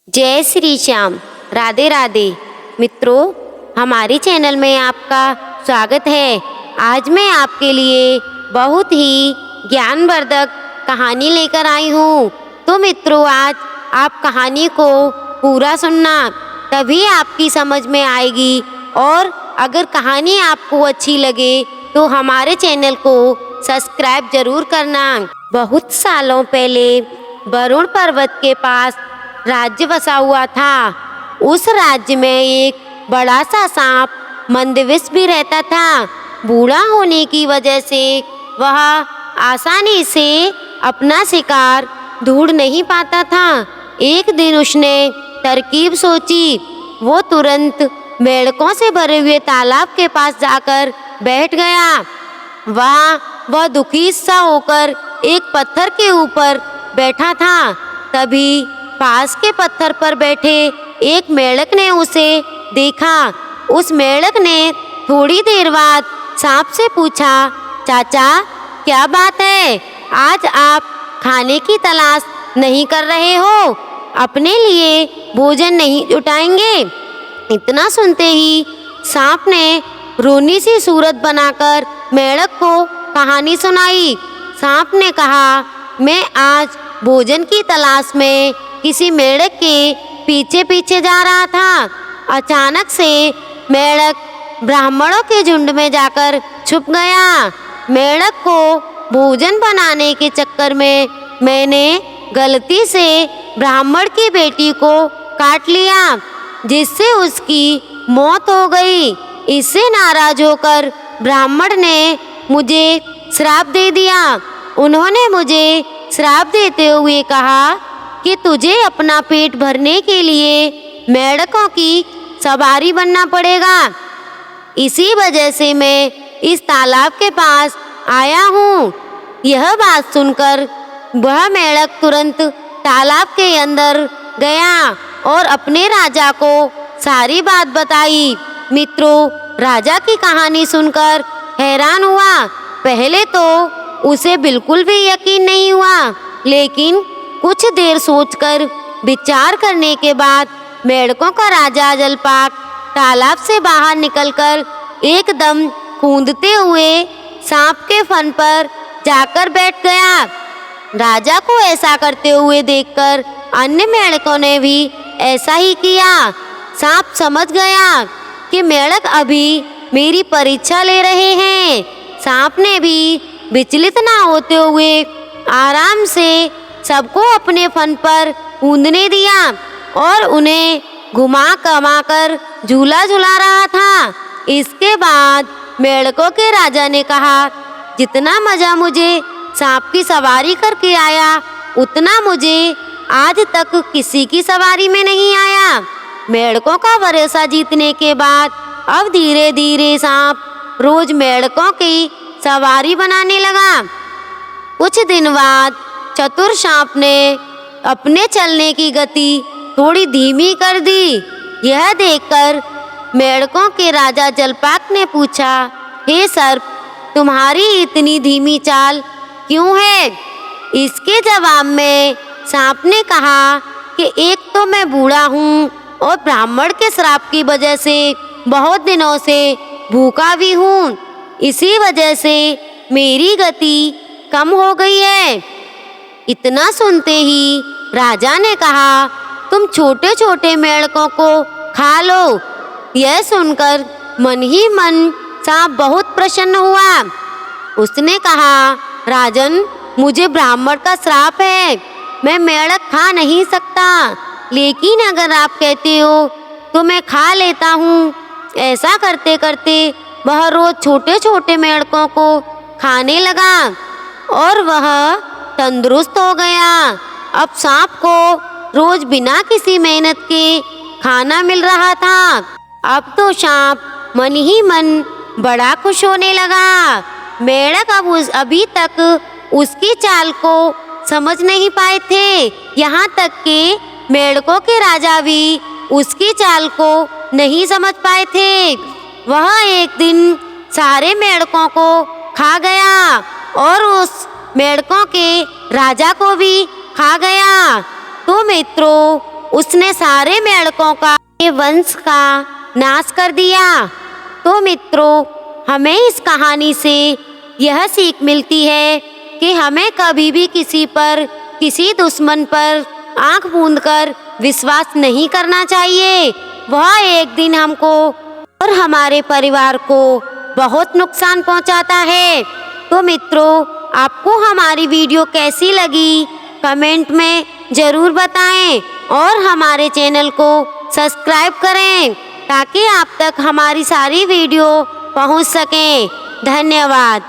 जय श्री श्याम। राधे राधे। मित्रों, हमारे चैनल में आपका स्वागत है। आज मैं आपके लिए बहुत ही ज्ञानवर्धक कहानी लेकर आई हूँ। तो मित्रों, आज आप कहानी को पूरा सुनना, तभी आपकी समझ में आएगी। और अगर कहानी आपको अच्छी लगे तो हमारे चैनल को सब्सक्राइब जरूर करना। बहुत सालों पहले वरुण पर्वत के पास राज्य बसा हुआ था। उस राज्य में एक बड़ा सा सांप मंदविष भी रहता था। बूढ़ा होने की वजह से वह आसानी से अपना शिकार ढूंढ नहीं पाता था। एक दिन उसने तरकीब सोची। वो तुरंत मेंढकों से भरे हुए तालाब के पास जाकर बैठ गया। वह दुखी सा होकर एक पत्थर के ऊपर बैठा था। तभी पास के पत्थर पर बैठे एक मेंढक ने उसे देखा। उस मेंढक ने थोड़ी देर बाद सांप से पूछा, चाचा, क्या बात है? आज आप खाने की तलाश नहीं कर रहे हो? अपने लिए भोजन नहीं जुटाएंगे? इतना सुनते ही सांप ने रोनी सी सूरत बनाकर मेंढक को कहानी सुनाई। सांप ने कहा, मैं आज भोजन की तलाश में किसी मेंढक के पीछे पीछे जा रहा था। अचानक से मेंढक ब्राह्मणों के झुंड में जाकर छुप गया। मेंढक को भोजन बनाने के चक्कर में मैंने गलती से ब्राह्मण की बेटी को काट लिया, जिससे उसकी मौत हो गई। इससे नाराज होकर ब्राह्मण ने मुझे श्राप दे दिया। उन्होंने मुझे श्राप देते हुए कहा कि तुझे अपना पेट भरने के लिए मेंढकों की सवारी बनना पड़ेगा। इसी वजह से मैं इस तालाब के पास आया हूँ। यह बात सुनकर वह मेंढक तुरंत तालाब के अंदर गया और अपने राजा को सारी बात बताई। मित्रों, राजा की कहानी सुनकर हैरान हुआ। पहले तो उसे बिल्कुल भी यकीन नहीं हुआ, लेकिन कुछ देर सोचकर विचार करने के बाद मेंढकों का राजा जलपाक तालाब से बाहर निकलकर एकदम कूदते हुए सांप के फन पर जाकर बैठ गया। राजा को ऐसा करते हुए देखकर अन्य मेंढकों ने भी ऐसा ही किया। सांप समझ गया कि मेंढक अभी मेरी परीक्षा ले रहे हैं। सांप ने भी विचलित ना होते हुए आराम से सबको अपने फन पर कूदने दिया और उन्हें घुमा कमा कर झूला झुला रहा था। इसके बाद मेंढकों के राजा ने कहा, जितना मजा मुझे सांप की सवारी करके आया, उतना मुझे आज तक किसी की सवारी में नहीं आया। मेंढकों का भरोसा जीतने के बाद अब धीरे धीरे सांप रोज मेंढकों की सवारी बनाने लगा। कुछ दिन बाद चतुर सांप ने अपने चलने की गति थोड़ी धीमी कर दी। यह देखकर मेंढकों के राजा जलपाक ने पूछा, हे सर्प, तुम्हारी इतनी धीमी चाल क्यों है? इसके जवाब में सांप ने कहा कि एक तो मैं बूढ़ा हूँ और ब्राह्मण के श्राप की वजह से बहुत दिनों से भूखा भी हूँ। इसी वजह से मेरी गति कम हो गई है। इतना सुनते ही राजा ने कहा, तुम छोटे छोटे मेंढकों को खा लो। यह सुनकर मन ही मन सांप बहुत प्रसन्न हुआ। उसने कहा, राजन, मुझे ब्राह्मण का श्राप है, मैं मेंढक खा नहीं सकता, लेकिन अगर आप कहते हो तो मैं खा लेता हूँ। ऐसा करते करते वह रोज छोटे छोटे मेंढकों को खाने लगा और वह तंदुरुस्त हो गया। अब सांप को रोज बिना किसी मेहनत के खाना मिल रहा था। अब तो सांप मन ही मन बड़ा खुश होने लगा। मेंढक अभी तक उसकी चाल को समझ नहीं पाए थे। यहाँ तक कि मेंढकों के राजा भी उसकी चाल को नहीं समझ पाए थे। वह एक दिन सारे मेंढकों को खा गया और उस मेंढकों के राजा को भी खा गया। तो मित्रों, उसने सारे मेंढकों का वंश का नाश कर दिया। तो मित्रों, हमें इस कहानी से यह सीख मिलती है कि हमें कभी भी किसी पर, किसी दुश्मन पर आंख मूंद कर विश्वास नहीं करना चाहिए। वह एक दिन हमको और हमारे परिवार को बहुत नुकसान पहुंचाता है। तो मित्रों, आपको हमारी वीडियो कैसी लगी कमेंट में ज़रूर बताएं और हमारे चैनल को सब्सक्राइब करें ताकि आप तक हमारी सारी वीडियो पहुंच सकें। धन्यवाद।